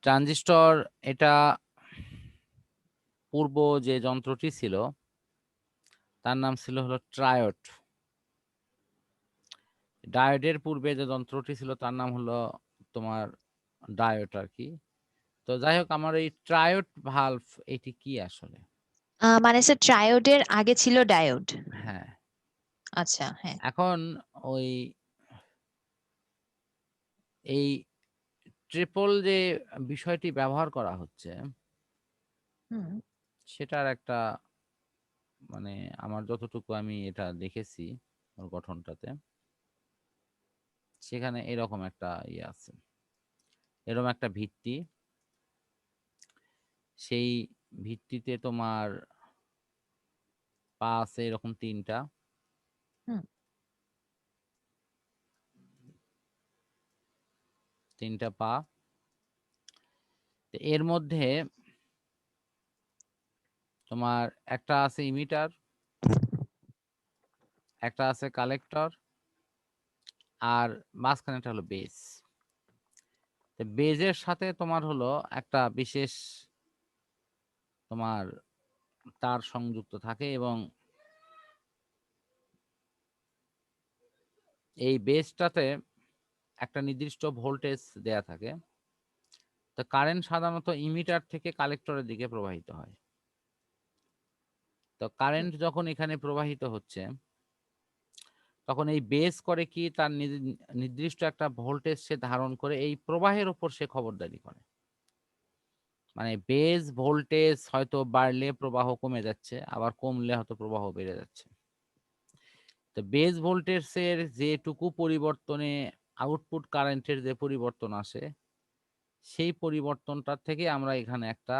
Transistor এটা পূর্ব যে যন্ত্রটি ছিল তার নাম ছিল হলো ট্রায়োড। ডায়োডের পূর্বে যে যন্ত্রটি ছিল তার নাম হলো তোমার ডায়োড আর কি। তো যাই হোক, আমার এই ট্রায়োড ভালভ এটি কি আসলে? মানে স্যার ট্রায়োডের আগে ছিল ডায়োড। হ্যাঁ, আচ্ছা, হ্যাঁ। এখন ওই এই ট্রিপল যে বিষয়টি ব্যবহার করা হচ্ছে হুম। সেটার একটা মানে আমার যতটুকু আমি এটা দেখেছি ওর গঠনটাতে, সেখানে এরকম একটা ইয়ে আছে, এরকম একটা ভিত্তি, সেই ভিত্তিতে তোমার পা আছে এরকম তিনটা, হুম। তিনটা পা। তো এর মধ্যে তোমার একটা আছে ইমিটার, একটা আছে কালেক্টর, আর মাঝখানেটা হলো বেস। তো বেজের সাথে তোমার হলো একটা বিশেষ তোমার তার সংযুক্ত থাকে এবং এই বেসটাতে একটা নির্দিষ্ট ভোল্টেজ দেয়া থাকে। তো কারেন্ট সাধারণত ইমিটার থেকে কালেক্টরের দিকে প্রবাহিত হয়। তো কারেন্ট যখন এখানে প্রবাহিত হচ্ছে তখন এই বেস করে কি তার নির্দিষ্ট একটা ভোল্টেজ সে ধারণ করে এই প্রবাহের উপর সে খবরদারি করে। মানে বেস ভোল্টেজ হয়তো বাড়লে প্রবাহ কমে যাচ্ছে, আবার কমলে হয়তো প্রবাহ বেড়ে যাচ্ছে। তো বেস ভোল্টেজের যেটুকু পরিবর্তনে আউটপুট কারেন্টের যে পরিবর্তন আসে সেই পরিবর্তনটার থেকে আমরা এখানে একটা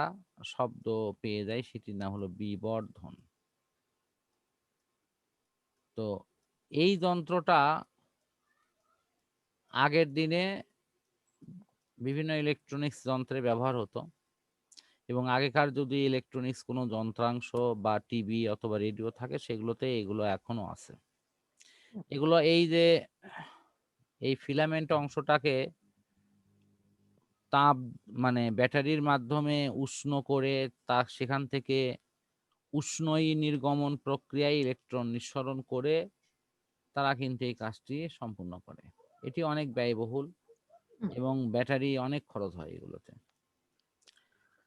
শব্দ পেয়ে যাই, সেটির নাম হলো বিবর্ধন। তো এই যন্ত্রটা আগের দিনে বিভিন্ন ইলেকট্রনিক্স যন্ত্রে ব্যবহার হতো এবং আগেকার যদি ইলেকট্রনিক্স কোনো যন্ত্রাংশ বা টিভি অথবা রেডিও থাকে সেগুলোতে এগুলো এখনো আছে। এগুলো এই যে এই ফিলামেন্ট অংশটাকে তাপ মানে ব্যাটারির মাধ্যমে উষ্ণ করে তা সেখান থেকে উষ্ণই নির্গমন প্রক্রিয়ায় ইলেকট্রন নিঃসরণ করে তারা কিন্তু এই কাজটি সম্পূর্ণ করে। এটি অনেক ব্যয়বহুল এবং ব্যাটারি অনেক খরচ হয় এগুলোতে।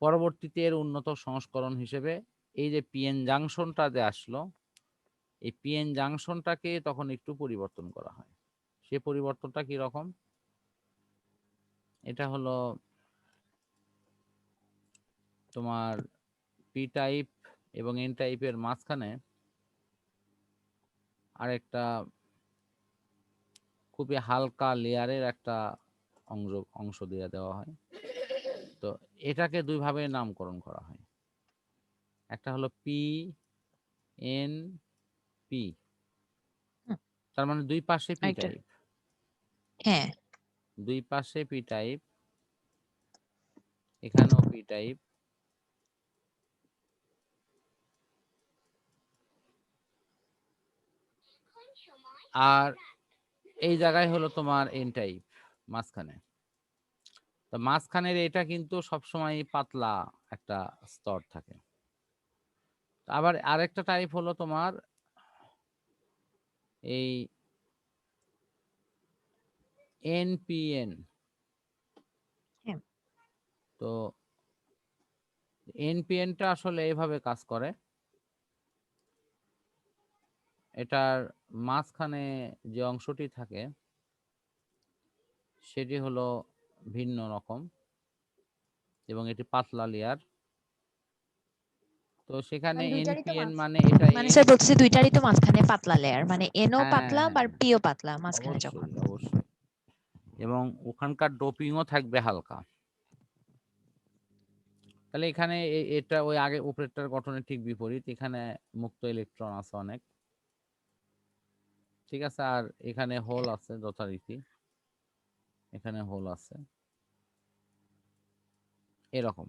পরবর্তীতে এর উন্নত সংস্করণ হিসেবে এই যে পিএন জাংশনটা যে আসলো, এই পিএন জাংশনটাকে তখন একটু পরিবর্তন করা হয়। সে পরিবর্তনটা কি রকম? এটা হলো তোমার পি টাইপ এবং এন টাইপের মাঝখানে আরেকটা খুবই হালকা লেয়ারের একটা অংশ দিয়ে দেওয়া হয়। তো এটাকে দুইভাবে নামকরণ করা হয়। একটা হলো পি এন পি, তার মানে দুই পাশে পি একটা, টাইপ, হ্যাঁ। দুই পাশে পি টাইপ, এখানেও পি টাইপ, আর এই জায়গায় হলো তোমার এন টাইপ মাঝখানে। তো মাঝখানের এটা কিন্তু সবসময় পাতলা একটা স্তর থাকে। আবার আরেকটা টাইপ হলো তোমার এই এনপিএন। হ্যাঁ। তো এনপিএনটা আসলে এভাবে কাজ করে, এটার মাঝখানে যে অংশটি থাকে সেটি হলো ভিন্ন রকম এবং এটি পাতলা লেয়ার। তো সেখানে মানে দুইটারই তো এনপিএন মাঝ, মানে এটা মানে এন, স্যার বলছি দুইটারই তো মাঝখানে পাতলা লেয়ার, মানে এনও হ্যাঁ পাতলা হ্যাঁ আর পিও পাতলা মাঝখানে যখন। অবশ্যই অবশ্যই, এবং ওখানকার ডোপিংও থাকবে হালকা। তাহলে এখানে এটা ওই আগে উপরেরটার গঠনের ঠিক বিপরীত, এখানে মুক্ত ইলেকট্রন আছে অনেক, ঠিক আছে, আর এখানে হোল আছে যথারীতি, এখানে হোল আছে এরকম।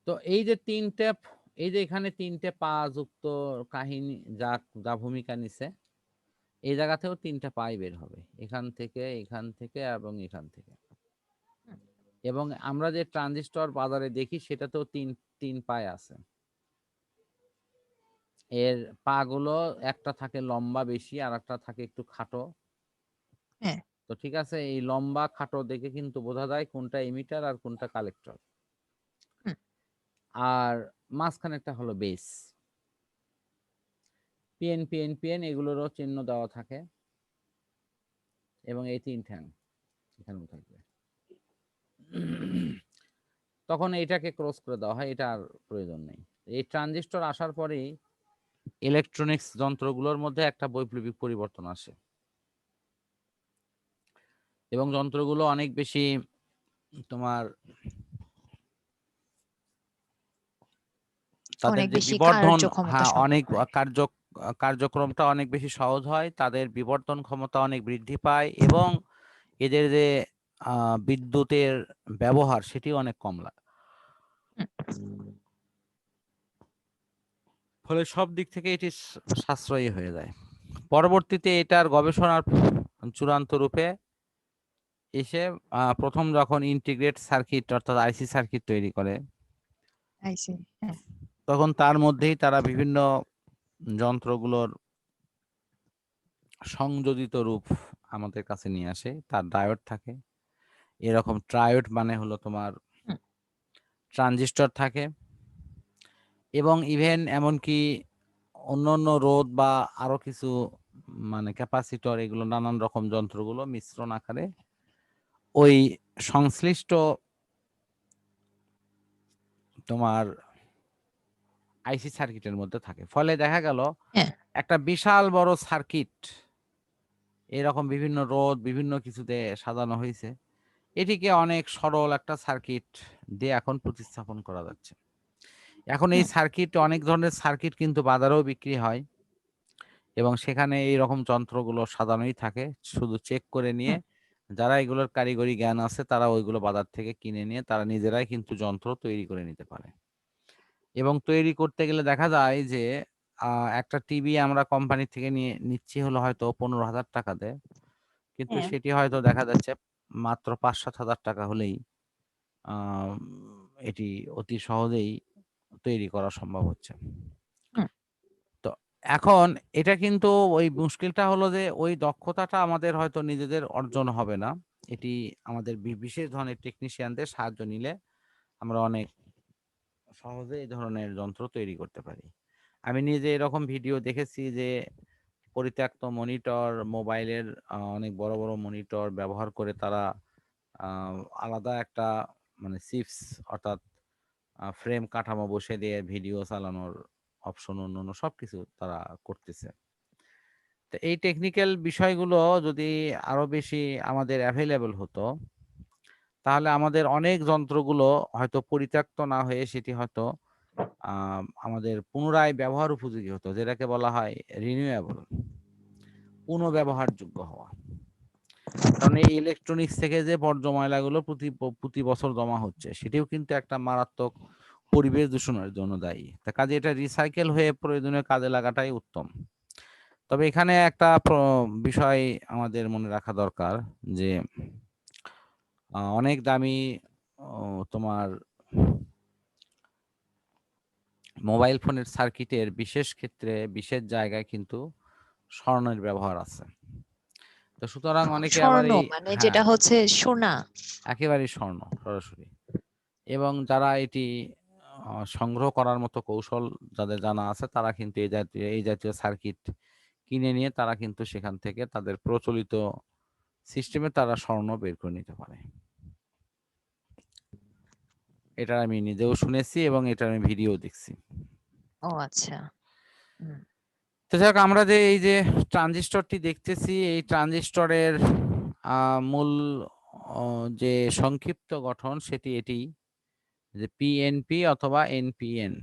তো এই যে তিনটে, এই যে এখানে তিনটে পা যুক্ত কাহিনী যা যা ভূমিকা নিছে, এই জায়গাতেও তিনটা পাই বের হবে, এখান থেকে, এখান থেকে এবং এখান থেকে। এবং আমরা যে ট্রানজিস্টর বাজারে দেখি সেটাতেও তিন পায় আছে। এর পা গুলো একটা থাকে লম্বা বেশি আর একটা থাকে একটু খাটো। হ্যাঁ। তো ঠিক আছে, এই লম্বা খাটো দেখে কিন্তু বোঝা যায় কোনটা এমিটার আর কোনটা কালেক্টর। আর মাঝখানেরটা হলো বেস। পিএন পিএন পিএন এগুলোরও চিহ্ন দেওয়া থাকে এবং এই তিন ঠ্যাং এখানেও থাকবে। তখন এটাকে ক্রস করে দেওয়া হয়, এটা আর প্রয়োজন নেই। এই ট্রানজিস্টর আসার পরেই ইলেকট্রনিক্স যন্ত্রগুলোর মধ্যে একটা বৈপ্লবিক পরিবর্তন আসে এবং যন্ত্রগুলো অনেক বেশি তোমার তাদের অনেক যে বেশি বিবর্ধন, কার্যক্ষমতা হ্যাঁ, অনেক সম্পন্ন হয়। কার্যক্রমটা অনেক বেশি সহজ হয়, তাদের বিবর্তন ক্ষমতা অনেক বৃদ্ধি পায় এবং এদের যে বিদ্যুতের ব্যবহার সেটি অনেক কম লাগে। ফলে সব দিক থেকে এটি সাশ্রয়ী হয়ে যায়। পরবর্তীতে এটার গবেষণার চূড়ান্ত রূপে এসে প্রথম যখন ইন্টিগ্রেট সার্কিট অর্থাৎ আইসি সার্কিট তৈরি করে, হ্যাঁ। তখন তার মধ্যেই তারা বিভিন্ন যন্ত্রগুলোর সংযোজিত রূপ আমাদের কাছে নিয়ে আসে। তার ডায়োড থাকে, এরকম ট্রায়োড মানে হলো তোমার ট্রানজিস্টর থাকে এবং ইভেন এমনকি অন্যান্য রোধ বা আরো কিছু মানে ক্যাপাসিটর, এগুলো নানান রকম যন্ত্রগুলো মিশ্রণ আকারে ওই সংশ্লিষ্ট তোমার আইসি সার্কিটের মধ্যে থাকে। ফলে দেখা গেল একটা বিশাল বড় সার্কিট এরকম বিভিন্ন রোধ বিভিন্ন কিছুতে সাজানো হয়েছে, এটিকে অনেক সরল একটা সার্কিট দিয়ে এখন প্রতিস্থাপন করা যাচ্ছে। এখন এই সার্কিট, অনেক ধরনের সার্কিট কিন্তু বাজারেও বিক্রি হয় এবং সেখানে এই রকম যন্ত্রগুলো সাজানোই থাকে, শুধু চেক করে নিয়ে যারা এগুলোর কারিগরি জ্ঞান আছে তারা ওইগুলো বাজার থেকে কিনে নিয়ে তারা নিজেরাই কিন্তু যন্ত্র তৈরি করে নিতে পারে। এবং তৈরি করতে গেলে দেখা যায় যে একটা টিভি আমরা কোম্পানি থেকে নিচ্ছি হলো হয়তো 15,000 টাকা দেয়, কিন্তু সেটি হয়তো দেখা যাচ্ছে মাত্র 5-7 হাজার টাকা হলেই এটি অতি সহজেই তৈরি করা সম্ভব হচ্ছে। তো এখন এটা কিন্তু ওই মুশকিলটা হলো যে ওই দক্ষতাটা আমাদের হয়তো নিজেদের অর্জন হবে না। এটি আমাদের বিশেষ ধরনের টেকনিশিয়ানদের সাহায্য নিলে আমরা অনেক সহজে এই ধরনের যন্ত্র তৈরি করতে পারি। আমি নিজে এরকম ভিডিও দেখেছি যে পরিত্যক্ত মনিটর, মোবাইলের অনেক বড় বড় মনিটর ব্যবহার করে তারা আলাদা একটা মানে চিপস অর্থাৎ ফ্রেম কাঠামো বসে দিয়ে ভিডিও চালানোর অপশন অন্যান্য সবকিছু তারা করতেছে। তো এই টেকনিক্যাল বিষয়গুলো যদি আরো বেশি আমাদের অ্যাভেলেবল হতো, তাহলে আমাদের অনেক যন্ত্রগুলো হয়তো পরিত্যক্ত না হয়ে সেটি হয়তো আমাদের পুনরায় ব্যবহার উপযোগী হতো, যেটাকে বলা হয় রিনিউয়েবল, পুনঃব্যবহারযোগ্য হওয়া। কারণ এই ইলেকট্রনিক্স থেকে যে বর্জ্য ময়লাগুলো প্রতি বছর জমা হচ্ছে সেটিও কিন্তু একটা মারাত্মক পরিবেশ দূষণের জন্য দায়ী। তা কাজে এটা রিসাইকেল হয়ে প্রয়োজনীয় কাজে লাগাটাই উত্তম। তবে এখানে একটা বিষয় আমাদের মনে রাখা দরকার যে অনেক দামি তোমার মোবাইল ফোনের সার্কিটের বিশেষ ক্ষেত্রে বিশেষ জায়গায় কিন্তু স্বর্ণের ব্যবহার আছে। তো সুতরাং অনেকে আবার স্বর্ণ এই মানে যেটা হচ্ছে সোনা, একেবারেই স্বর্ণ সরাসরি। এবং যারা এটি সংগ্রহ করার মতো কৌশল যাদের জানা আছে তারা কিন্তু এই জাতীয় সার্কিট কিনে নিয়ে তারা কিন্তু সেখান থেকে তাদের প্রচলিত সিস্টেমে তারা স্বর্ণ বের করে নিতে পারে। এটা আমি নিজেও শুনেছি এবং এটা আমি ভিডিও দেখছি। ও আচ্ছা। তো যাক, আমরা যে এই যে ট্রানজিস্টরটি দেখতেছি, এই ট্রানজিস্টরের মূল যে সংক্ষিপ্ত গঠন সেটি এটি যে পিএনপি অথবা এনপিএন।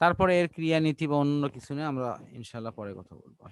তারপরে এর ক্রিয়ানীতি বা অন্য কিছু নিয়ে আমরা ইনশাল্লাহ পরে কথা বলবো।